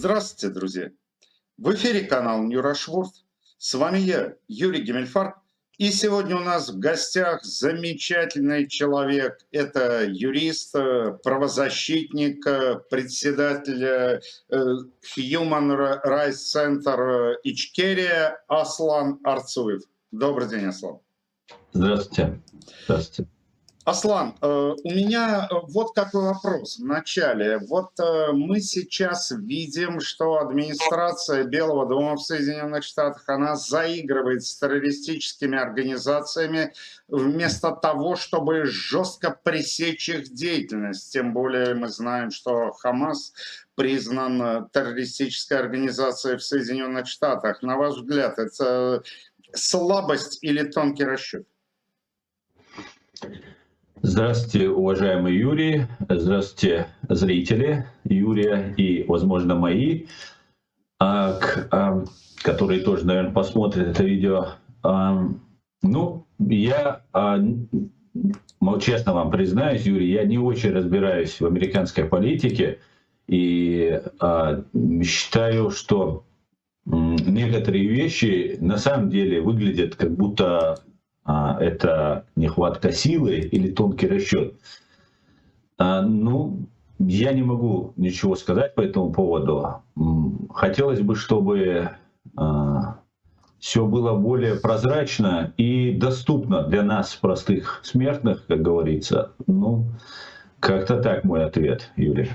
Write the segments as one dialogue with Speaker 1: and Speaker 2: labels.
Speaker 1: Здравствуйте, друзья! В эфире канал Ньюрашворд. С вами я, Юрий Гемельфарб. И сегодня у нас в гостях замечательный человек. Это юрист, правозащитник, председатель Human Rights Center Ичкерия Аслан Арцуев. Добрый день, Аслан.
Speaker 2: Здравствуйте. Здравствуйте.
Speaker 1: Аслан, у меня вот какой вопрос в начале. Мы сейчас видим, что администрация Белого дома в Соединенных Штатах, она заигрывает с террористическими организациями вместо того, чтобы жестко пресечь их деятельность. Тем более мы знаем, что Хамас признан террористической организацией в Соединенных Штатах. На ваш взгляд, это слабость или тонкий расчет?
Speaker 2: Здравствуйте, уважаемый Юрий. Здравствуйте, зрители Юрия и, возможно, мои, которые тоже, наверное, посмотрят это видео. Я честно вам признаюсь, Юрий, я не очень разбираюсь в американской политике и считаю, что некоторые вещи на самом деле выглядят как будто это нехватка силы или тонкий расчет. Я не могу ничего сказать по этому поводу. Хотелось бы, чтобы все было более прозрачно и доступно для нас, простых смертных, как говорится. Как-то так мой ответ, Юрий.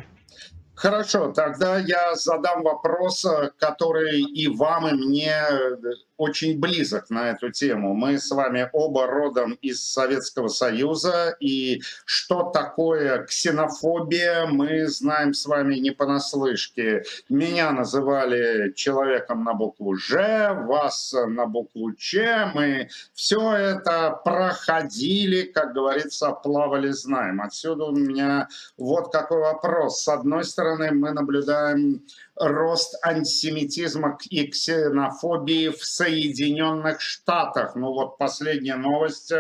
Speaker 1: Хорошо, тогда я задам вопрос, который и вам, и мне очень близок на эту тему. Мы с вами оба родом из Советского Союза, и что такое ксенофобия, мы знаем с вами не понаслышке. Меня называли человеком на букву «Ж», вас на букву «Ч». Мы все это проходили, как говорится, плавали, знаем. Отсюда у меня вот какой вопрос. С одной стороны, мы наблюдаем рост антисемитизма и ксенофобии в Соединенных Штатах. Последняя новость.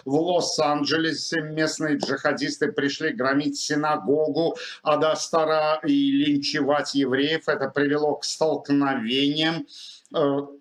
Speaker 1: В Лос-Анджелесе местные джихадисты пришли громить синагогу Ад-Астара и линчевать евреев. Это привело к столкновениям.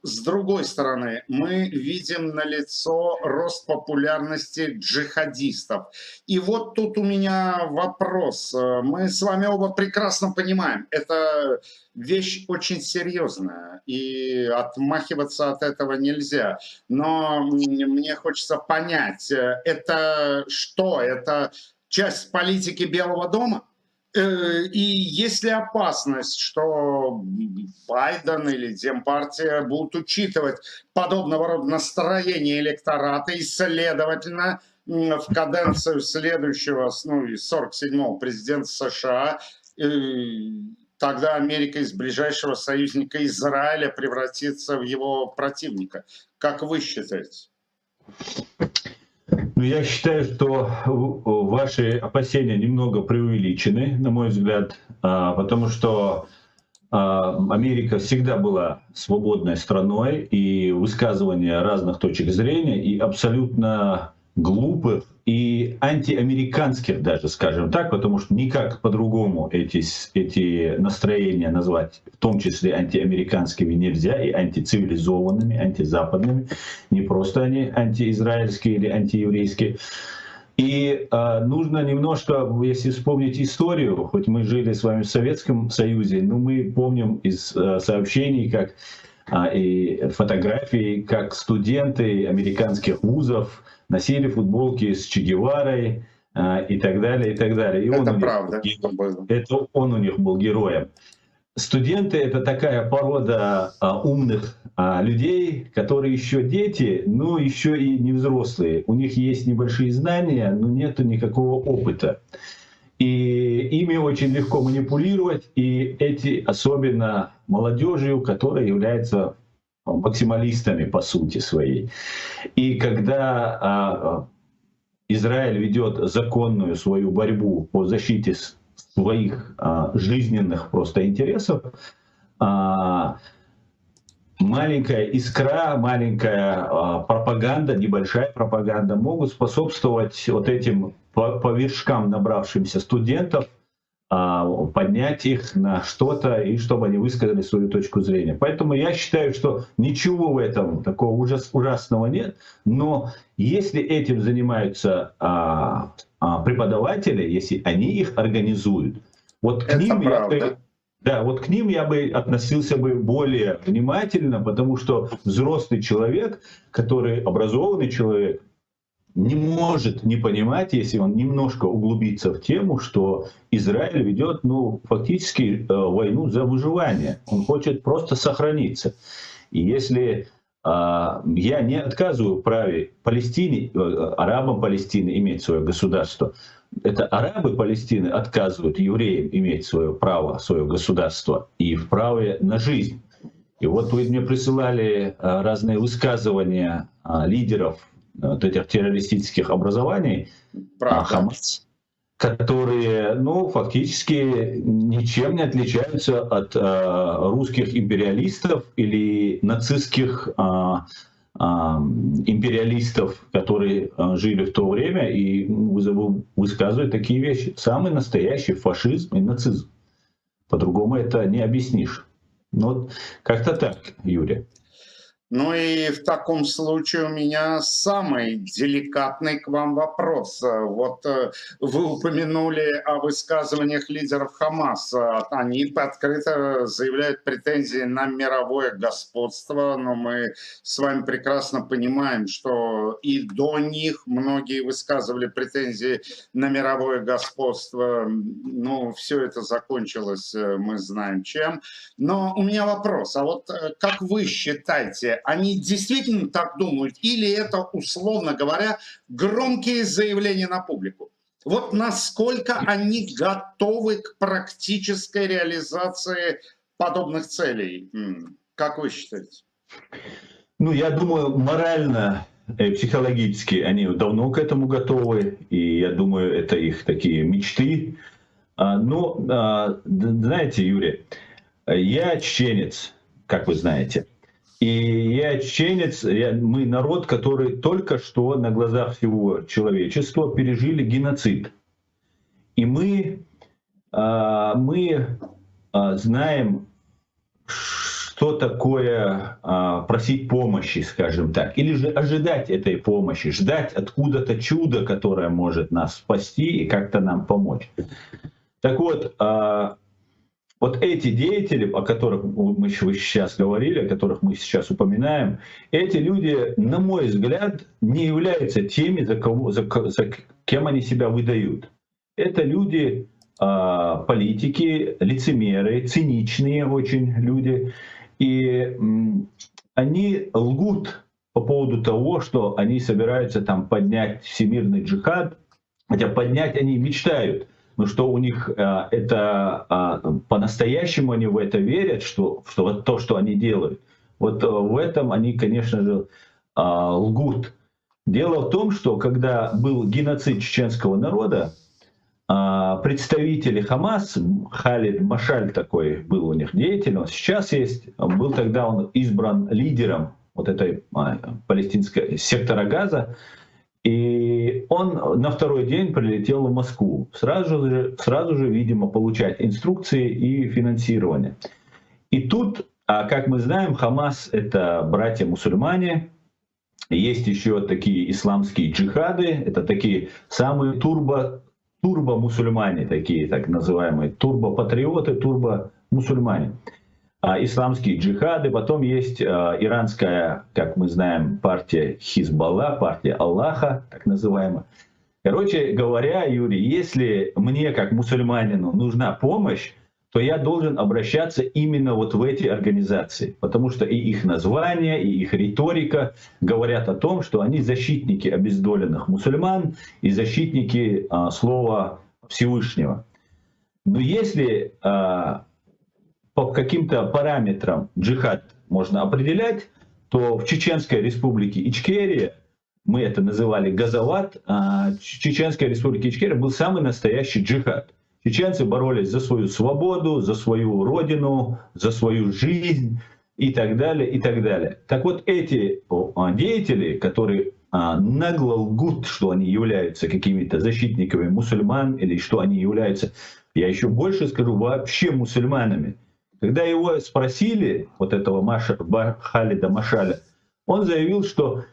Speaker 1: С другой стороны, мы видим налицо рост популярности джихадистов. И вот тут у меня вопрос. Мы с вами оба прекрасно понимаем, это вещь очень серьезная, и отмахиваться от этого нельзя. Но мне хочется понять, это что? Это часть политики Белого дома? И есть ли опасность, что Байден или Демпартия будут учитывать подобного рода настроение электората и, следовательно, в каденцию следующего, 47-го президента США, тогда Америка из ближайшего союзника Израиля превратится в его противника? Как вы считаете?
Speaker 2: Я считаю, что ваши опасения немного преувеличены, на мой взгляд, потому что Америка всегда была свободной страной, и высказывания разных точек зрения, и абсолютно глупых, и антиамериканских даже, скажем так, потому что никак по-другому эти настроения назвать, в том числе антиамериканскими, нельзя, и антицивилизованными, антизападными, не просто они антиизраильские или антиеврейские. И нужно немножко, если вспомнить историю, хоть мы жили с вами в Советском Союзе, но мы помним из сообщений, как и фотографий, как студенты американских вузов носили футболки с Че Геварой и так далее, и так далее. И
Speaker 1: это правда.
Speaker 2: Он у них был героем. Студенты — это такая порода умных людей, которые еще дети, но еще и не взрослые. У них есть небольшие знания, но нету никакого опыта. И ими очень легко манипулировать, и эти, особенно молодежью, которая является максималистами по сути своей. И когда Израиль ведет законную свою борьбу по защите своих жизненных просто интересов, маленькая искра, маленькая пропаганда, небольшая пропаганда могут способствовать вот этим по вершкам набравшимся студентов поднять их на что-то, и чтобы они высказали свою точку зрения. Поэтому я считаю, что ничего в этом такого ужасного нет, но если этим занимаются преподаватели, если они их организуют, вот к
Speaker 1: Это
Speaker 2: ним я бы,
Speaker 1: правда.
Speaker 2: да, вот к ним я бы относился бы более внимательно, потому что взрослый человек, который образованный человек, не может не понимать, если он немножко углубится в тему, что Израиль ведет, ну, фактически войну за выживание. Он хочет просто сохраниться. И если я не отказываю в праве Палестине, арабам Палестины иметь свое государство, это арабы Палестины отказывают евреям иметь свое право, свое государство и в праве на жизнь. И вот вы мне присылали разные высказывания лидеров вот этих террористических образований,
Speaker 1: Правда.
Speaker 2: Хамас, которые, ну, фактически ничем не отличаются от русских империалистов или нацистских империалистов, которые жили в то время и высказывают такие вещи. Самый настоящий фашизм и нацизм. По-другому это не объяснишь. Ну, вот как-то так, Юрий.
Speaker 1: Ну и в таком случае у меня самый деликатный к вам вопрос. Вот вы упомянули о высказываниях лидеров Хамаса. Они открыто заявляют претензии на мировое господство, но мы с вами прекрасно понимаем, что и до них многие высказывали претензии на мировое господство. Ну, все это закончилось, мы знаем чем. Но у меня вопрос, а вот как вы считаете, они действительно так думают или это, условно говоря, громкие заявления на публику? Вот насколько они готовы к практической реализации подобных целей? Как вы считаете?
Speaker 2: Ну, я думаю, морально и психологически они давно к этому готовы, и я думаю, это их такие мечты. Но, знаете, Юрий, я чеченец, как вы знаете. И я чеченец, мы народ, который только что на глазах всего человечества пережили геноцид. И мы знаем, что такое просить помощи, скажем так, или же ожидать этой помощи, ждать откуда-то чудо, которое может нас спасти и как-то нам помочь. Так вот, вот эти деятели, о которых вы сейчас говорили, о которых мы сейчас упоминаем, эти люди, на мой взгляд, не являются теми, за кем они себя выдают. Это люди, политики, лицемеры, циничные очень люди. И они лгут по поводу того, что они собираются там поднять всемирный джихад, хотя поднять они мечтают. Но что у них это по-настоящему они в это верят, что вот то, что они делают, вот в этом они, конечно же, лгут. Дело в том, что когда был геноцид чеченского народа, представители Хамас, Халид Машаль такой был у них деятель, он сейчас есть, был тогда он избран лидером вот этой палестинской сектора Газа, и он на второй день прилетел в Москву, сразу же, видимо, получать инструкции и финансирование. И тут, как мы знаем, Хамас — это братья-мусульмане, есть еще такие исламские джихады, это такие самые турбо-мусульмане, такие так называемые турбо-патриоты, турбо-мусульмане. Исламские джихады, потом есть иранская, как мы знаем, партия Хизбалла, партия Аллаха, так называемая. Короче говоря, Юрий, если мне, как мусульманину, нужна помощь, то я должен обращаться именно вот в эти организации, потому что и их название, и их риторика говорят о том, что они защитники обездоленных мусульман и защитники слова Всевышнего. Но если по каким-то параметрам джихад можно определять, то в Чеченской республике Ичкерия, мы это называли Газават, Чеченская республика Ичкерия был самый настоящий джихад. Чеченцы боролись за свою свободу, за свою родину, за свою жизнь и так далее, и так далее. Так вот, эти деятели, которые нагло лгут, что они являются какими-то защитниками мусульман или что они являются я еще больше скажу, вообще мусульманами. Когда его спросили, вот этого Халида Машаля, он заявил, что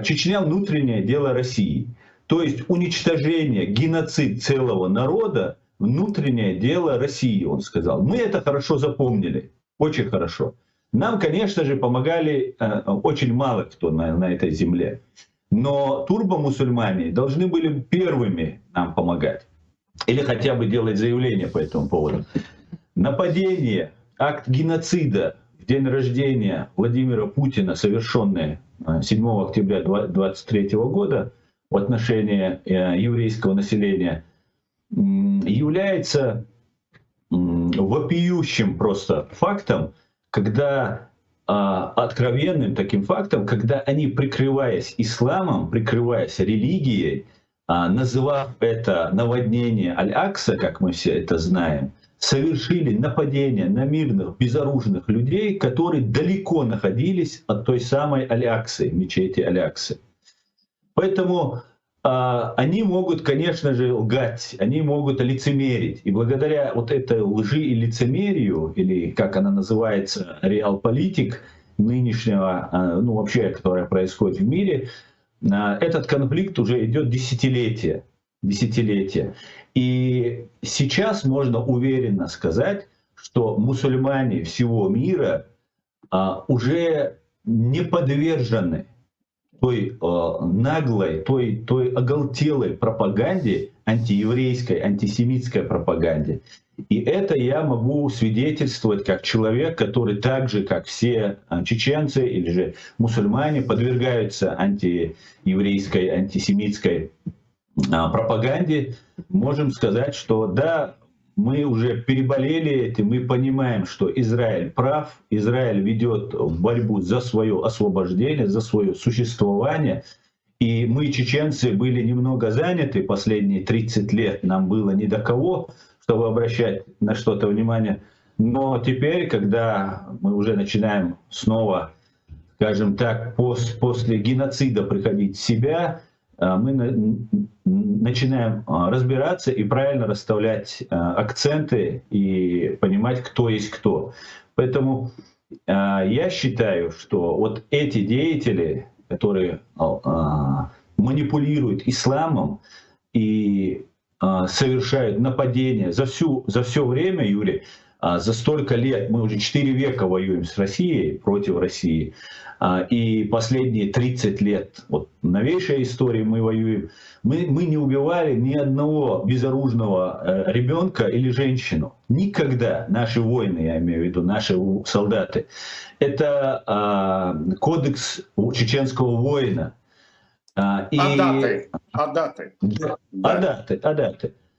Speaker 2: Чечня — внутреннее дело России. То есть уничтожение, геноцид целого народа — внутреннее дело России, он сказал. Мы это хорошо запомнили, очень хорошо. Нам, конечно же, помогали очень мало кто на этой земле. Но турбо-мусульмане должны были первыми нам помогать. Или хотя бы делать заявление по этому поводу. Нападение, акт геноцида в день рождения Владимира Путина, совершенный 7 октября 2023 года в отношении еврейского населения, является вопиющим просто фактом, когда откровенным таким фактом, когда они, прикрываясь исламом, прикрываясь религией, называв это наводнение Аль-Акса, как мы все это знаем, совершили нападение на мирных, безоружных людей, которые далеко находились от той самой Аль-Аксы, мечети Аль-Аксы. Поэтому они могут, конечно же, лгать, они могут лицемерить. И благодаря вот этой лжи и лицемерию, или как она называется, реалполитик нынешнего, ну вообще, которая происходит в мире, этот конфликт уже идет десятилетия. И сейчас можно уверенно сказать, что мусульмане всего мира уже не подвержены той наглой, той оголтелой пропаганде, антиеврейской, антисемитской пропаганде. И это я могу свидетельствовать как человек, который так же, как все чеченцы или же мусульмане, подвергаются антиеврейской, антисемитской пропаганде. Можем сказать, что да, мы уже переболели этим, мы понимаем, что Израиль прав, Израиль ведет борьбу за свое освобождение, за свое существование. И мы, чеченцы, были немного заняты последние 30 лет, нам было не до кого, чтобы обращать на что-то внимание. Но теперь, когда мы уже начинаем снова, скажем так, после геноцида приходить в себя, мы начинаем разбираться и правильно расставлять акценты и понимать, кто есть кто. Поэтому я считаю, что вот эти деятели, которые манипулируют исламом и совершают нападения за все время, Юрий, за столько лет, мы уже 4 века воюем с Россией, против России, и последние 30 лет, вот новейшей истории мы воюем, мы не убивали ни одного безоружного ребенка или женщину. Никогда наши воины, я имею в виду, наши солдаты. Это кодекс чеченского воина.
Speaker 1: Адаты.
Speaker 2: Адаты.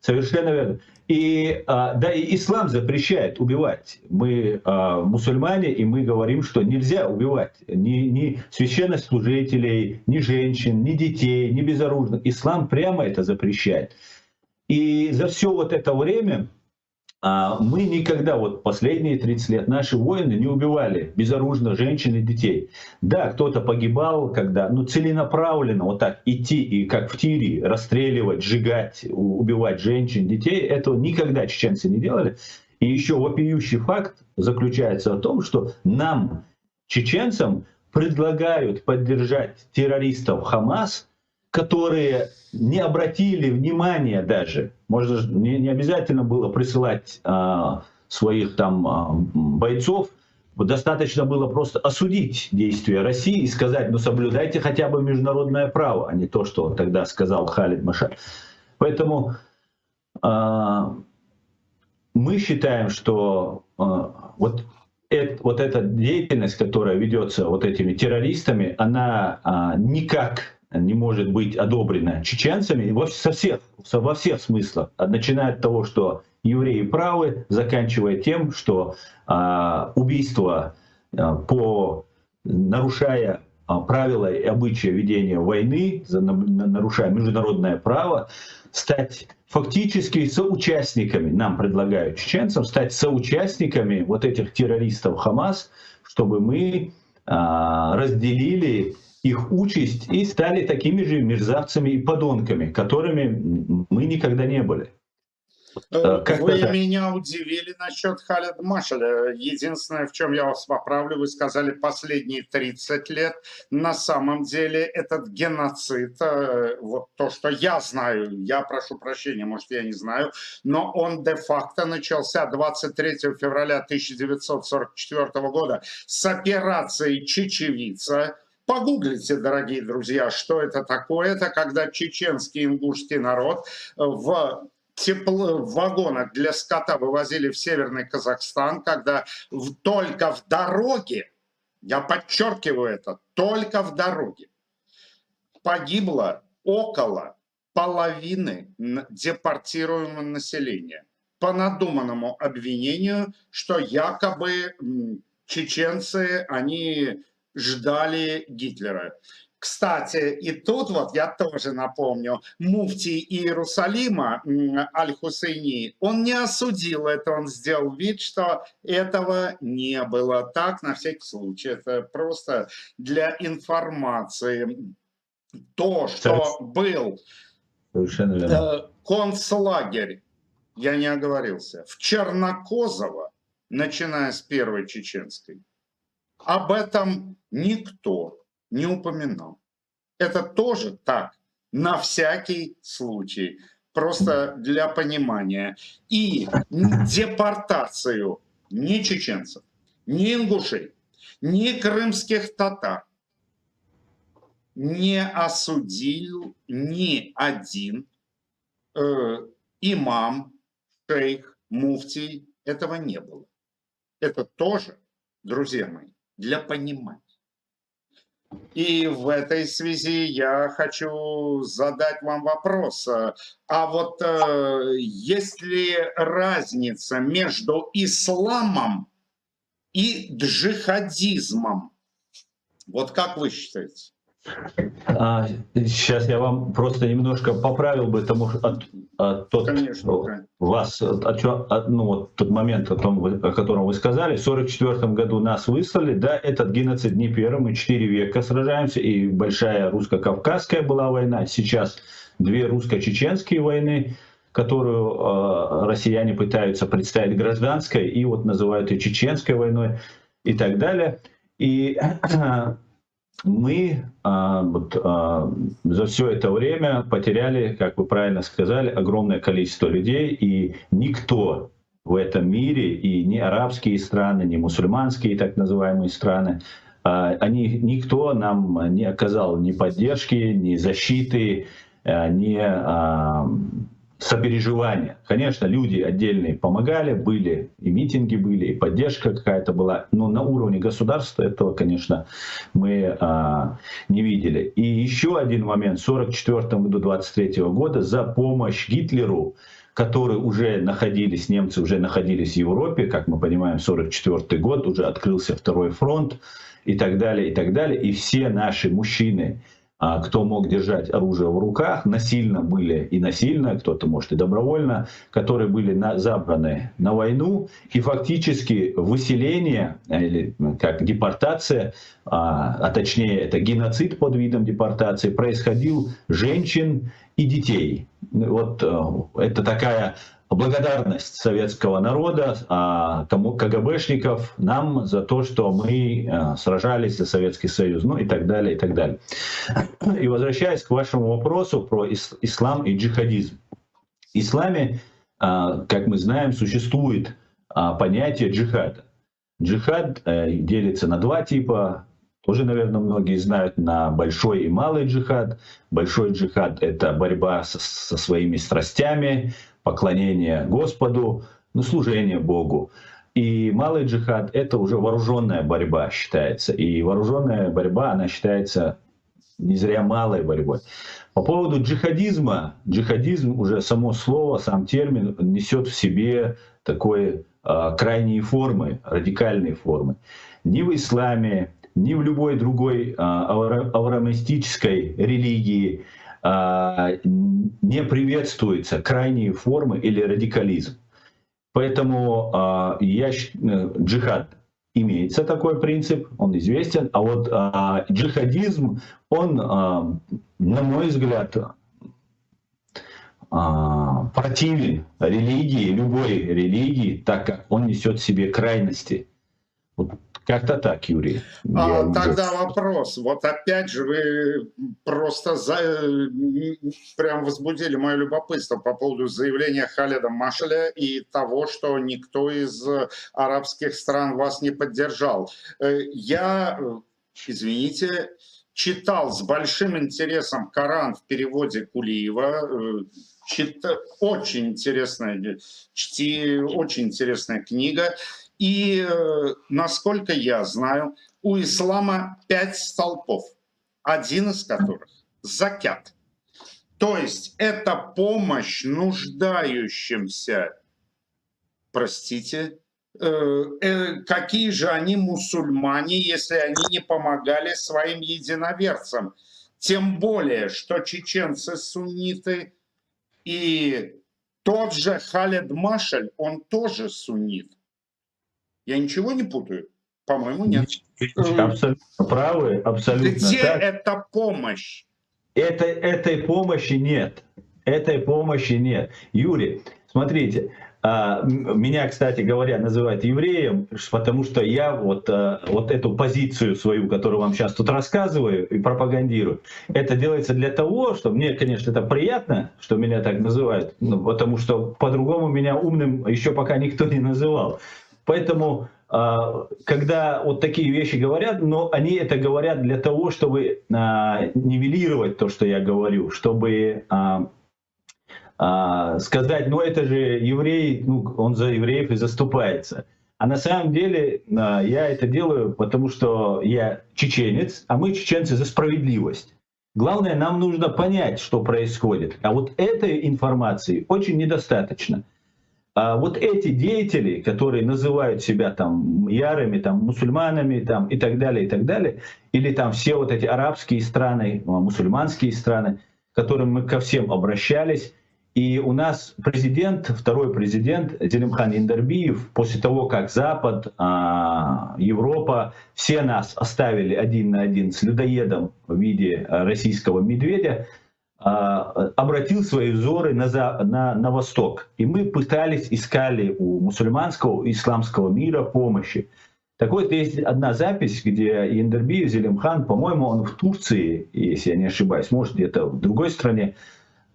Speaker 2: Совершенно верно. И ислам запрещает убивать. Мы мусульмане, и мы говорим, что нельзя убивать ни священнослужителей, ни женщин, ни детей, ни безоружных. Ислам прямо это запрещает. И за все вот это время мы никогда, вот последние 30 лет, наши воины не убивали безоружных женщин и детей. Да, кто-то погибал, когда, целенаправленно вот так идти и как в тире расстреливать, сжигать, убивать женщин, детей, этого никогда чеченцы не делали. И еще вопиющий факт заключается в том, что нам, чеченцам, предлагают поддержать террористов Хамас, которые не обратили внимания даже, можно не обязательно было присылать своих там бойцов, достаточно было просто осудить действия России и сказать, соблюдайте хотя бы международное право, а не то, что тогда сказал Халид Машаль. Поэтому мы считаем, что вот эта деятельность, которая ведется вот этими террористами, она никак не может быть одобрена чеченцами во всех смыслах, начиная от того, что евреи правы, заканчивая тем, что убийство, нарушая правила и обычаи ведения войны, нарушая международное право, стать фактически соучастниками, нам предлагают чеченцам, стать соучастниками вот этих террористов Хамас, чтобы мы разделили их участь и стали такими же мерзавцами и подонками, которыми мы никогда не были. Как
Speaker 1: Вы
Speaker 2: это?
Speaker 1: меня удивили насчет Халид Машаля. Единственное, в чем я вас поправлю, вы сказали последние 30 лет. На самом деле этот геноцид, вот то, что я знаю, я прошу прощения, может, я не знаю, но он де-факто начался 23 февраля 1944 года с операцией «Чечевица». Погуглите, дорогие друзья, что это такое. Это когда чеченский ингушский народ в в вагонах для скота вывозили в Северный Казахстан, когда только в дороге, я подчеркиваю это, только в дороге погибло около половины депортируемого населения по надуманному обвинению, что якобы чеченцы, они ждали Гитлера. Кстати, и тут вот я тоже напомню, муфтий Иерусалима Аль-Хусейни, он не осудил это, он сделал вид, что этого не было. Так, на всякий случай, это просто для информации. То, что был
Speaker 2: Совершенно верно.
Speaker 1: концлагерь, я не оговорился, в Чернокозово, начиная с Первой Чеченской, об этом никто не упоминал. Это тоже так, на всякий случай, просто для понимания. И депортацию ни чеченцев, ни ингушей, ни крымских татар не осудил ни один имам, шейх, муфтий. Этого не было. Это тоже, друзья мои, для понимания. И в этой связи я хочу задать вам вопрос. А вот есть ли разница между исламом и джихадизмом? Вот как вы считаете?
Speaker 2: Сейчас я вам просто немножко поправил бы тому, тот,
Speaker 1: Конечно.
Speaker 2: вас, ну, вот тот момент, о котором вы сказали. В 1944 году нас выслали, да, этот геноцид не первый, мы 4 века сражаемся, и большая русско-кавказская была война, сейчас 2 русско-чеченские войны, которую россияне пытаются представить гражданской, и вот называют ее чеченской войной и так далее. И мы за все это время потеряли, как вы правильно сказали, огромное количество людей, и никто в этом мире, и ни арабские страны, ни мусульманские так называемые страны, никто нам не оказал ни поддержки, ни защиты, ни сопереживания. Конечно, люди отдельные помогали, были и митинги были, и поддержка какая-то была, но на уровне государства этого, конечно, мы не видели. И еще один момент. В 1944 году, 23 года за помощь Гитлеру, которые уже находились, немцы уже находились в Европе, как мы понимаем, 1944 год, уже открылся второй фронт и так далее, и так далее. И все наши мужчины, кто мог держать оружие в руках, насильно были и насильно, кто-то может и добровольно, которые были забраны на войну, и фактически выселение, или как депортация, а точнее это геноцид под видом депортации, происходил женщин и детей. Вот это такая благодарность советского народа, КГБшников нам за то, что мы сражались за Советский Союз, ну и так далее, и так далее. И возвращаясь к вашему вопросу про ислам и джихадизм. В исламе, как мы знаем, существует понятие джихада. Джихад делится на 2 типа. Тоже, наверное, многие знают, на большой и малый джихад. Большой джихад — это борьба со своими страстями, поклонение Господу, служение Богу. И малый джихад — это уже вооруженная борьба считается. И вооруженная борьба, она считается не зря малой борьбой. По поводу джихадизма, джихадизм уже само слово, сам термин несет в себе такой крайние формы, радикальные формы. Ни в исламе, ни в любой другой авраамистической религии не приветствуются крайние формы или радикализм. Поэтому джихад имеется такой принцип, он известен, а вот джихадизм, он, на мой взгляд, противен религии, любой религии, так как он несет в себе крайности. Вот как-то так, Юрий. Я вижу.
Speaker 1: Тогда вопрос. Вот опять же вы просто прям возбудили мое любопытство по поводу заявления Халеда Машаля и того, что никто из арабских стран вас не поддержал. Я, извините, читал с большим интересом Коран в переводе Кулиева. Очень интересная, очень интересная книга. И, насколько я знаю, у ислама 5 столпов, один из которых – закят. То есть это помощь нуждающимся, простите, какие же они мусульмане, если они не помогали своим единоверцам. Тем более, что чеченцы сунниты, и тот же Халед Машаль, он тоже суннит. Я ничего не путаю? По-моему, нет.
Speaker 2: Абсолютно правы, абсолютно.
Speaker 1: Где
Speaker 2: так.
Speaker 1: эта помощь?
Speaker 2: Этой помощи нет. Этой помощи нет. Юрий, смотрите, меня, кстати говоря, называют евреем, потому что я вот эту позицию свою, которую вам сейчас тут рассказываю и пропагандирую, это делается для того, что мне, конечно, это приятно, что меня так называют, потому что по-другому меня умным еще пока никто не называл. Поэтому, когда вот такие вещи говорят, но они это говорят для того, чтобы нивелировать то, что я говорю, чтобы сказать, ну это же еврей, ну, он за евреев и заступается. А на самом деле я это делаю, потому что я чеченец, а мы чеченцы за справедливость. Главное, нам нужно понять, что происходит. А вот этой информации очень недостаточно. А вот эти деятели, которые называют себя там ярыми там, мусульманами там, и так далее, или там все вот эти арабские страны, мусульманские страны, к которым мы ко всем обращались, и у нас президент, второй президент Зелимхан Индарбиев, после того, как Запад, Европа, все нас оставили один на один с людоедом в виде российского медведя, обратил свои взоры на восток. И мы пытались, искали у мусульманского, исламского мира помощи. Так вот, есть одна запись, где Индарбиев Зелимхан, по-моему, он в Турции, если я не ошибаюсь, может где-то в другой стране,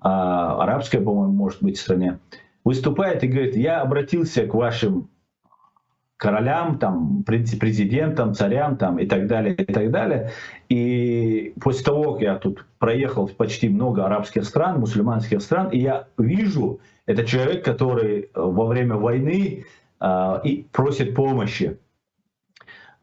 Speaker 2: арабской, по-моему, может быть, стране, выступает и говорит: я обратился к вашим королям, там, президентам, царям там, и так далее. И после того, как я тут проехал почти много арабских стран, мусульманских стран, и я вижу, это человек, который во время войны и просит помощи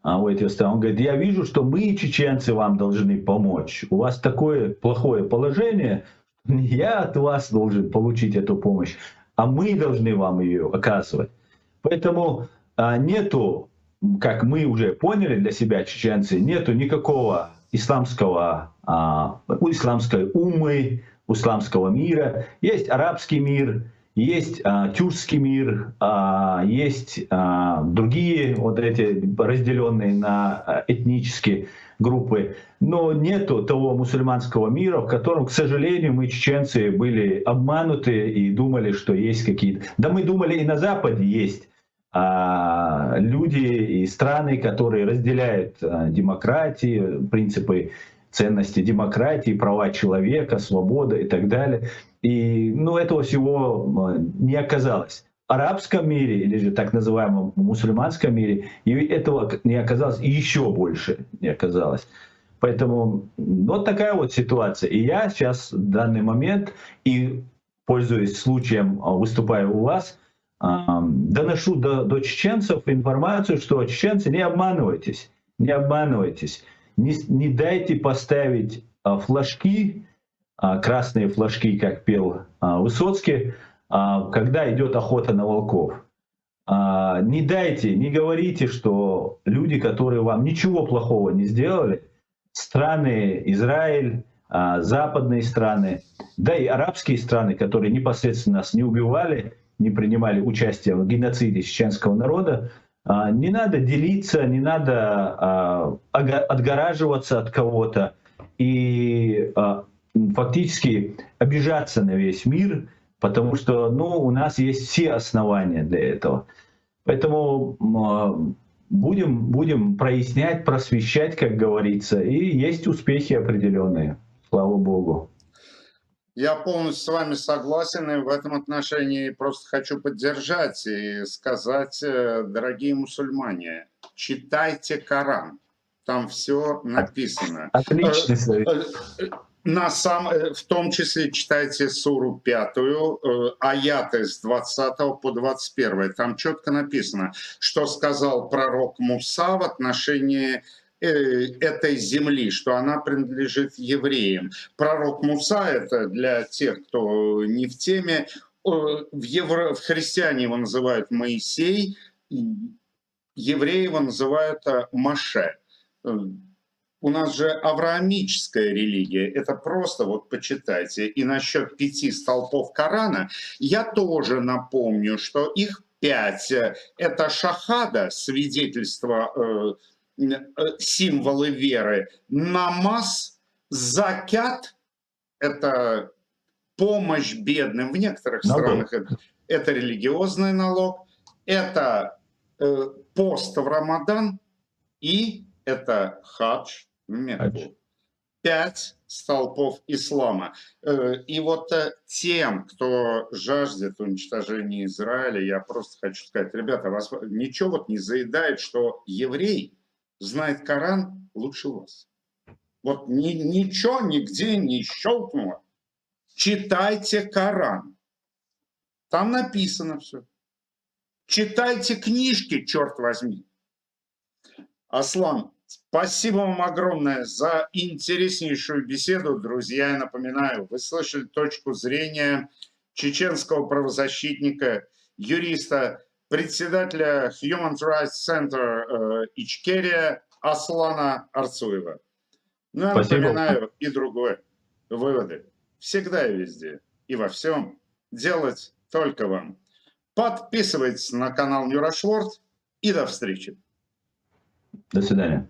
Speaker 2: у этих стран. Он говорит: я вижу, что мы, чеченцы, вам должны помочь. У вас такое плохое положение, не я от вас должен получить эту помощь, а мы должны вам ее оказывать. Поэтому нету, как мы уже поняли для себя, чеченцы, нету никакого исламской уммы, исламского мира. Есть арабский мир, есть тюркский мир, есть другие вот эти разделенные на этнические группы, но нету того мусульманского мира, в котором, к сожалению, мы, чеченцы, были обмануты и думали, что есть какие-то... Да мы думали, и на Западе есть люди и страны, которые разделяют демократию, принципы, ценности демократии, права человека, свобода и так далее. И этого всего не оказалось. В арабском мире, или же так называемом мусульманском мире, и этого не оказалось, и еще больше не оказалось. Поэтому вот такая вот ситуация. И я сейчас в данный момент, и пользуясь случаем, выступая у вас, доношу до чеченцев информацию, что чеченцы, не обманывайтесь, не дайте поставить флажки, красные флажки, как пел Высоцкий, когда идет охота на волков. Не дайте, не говорите, что люди, которые вам ничего плохого не сделали, страны Израиль, западные страны, да и арабские страны, которые непосредственно нас не убивали, не принимали участие в геноциде чеченского народа, не надо делиться, не надо отгораживаться от кого-то. И фактически обижаться на весь мир, потому что, ну, у нас есть все основания для этого. Поэтому будем прояснять, просвещать, как говорится, и есть успехи определенные, слава Богу.
Speaker 1: Я полностью с вами согласен, и в этом отношении просто хочу поддержать и сказать, дорогие мусульмане, читайте Коран, там все написано.
Speaker 2: Отличный совет.
Speaker 1: В том числе читайте суру 5, аяты с 20 по 21. Там четко написано, что сказал пророк Муса в отношении этой земли, что она принадлежит евреям. Пророк Муса, это для тех, кто не в теме, в христиане его называют Моисей, евреи его называют Моше. У нас же авраамическая религия, это просто вот почитайте. И насчет 5 столпов Корана я тоже напомню, что их 5. Это шахада, свидетельство, символы веры, намаз, закят, это помощь бедным, в некоторых странах это религиозный налог, это пост в Рамадан и это хадж в Мекку. 5 столпов ислама. И вот тем, кто жаждет уничтожения Израиля, я просто хочу сказать, ребята, вас ничего вот не заедает, что еврей знает Коран лучше вас. Вот ничего нигде не щелкнуло. Читайте Коран. Там написано все. Читайте книжки, черт возьми. Аслан, спасибо вам огромное за интереснейшую беседу, друзья. Я напоминаю, вы слышали точку зрения чеченского правозащитника, юриста, председателя Human Rights Center Ичкерия Аслана Арцуева. Ну, я напоминаю и другое. Выводы всегда и везде и во всем делать только вам. Подписывайтесь на канал Нюрашворд и до встречи.
Speaker 2: До свидания.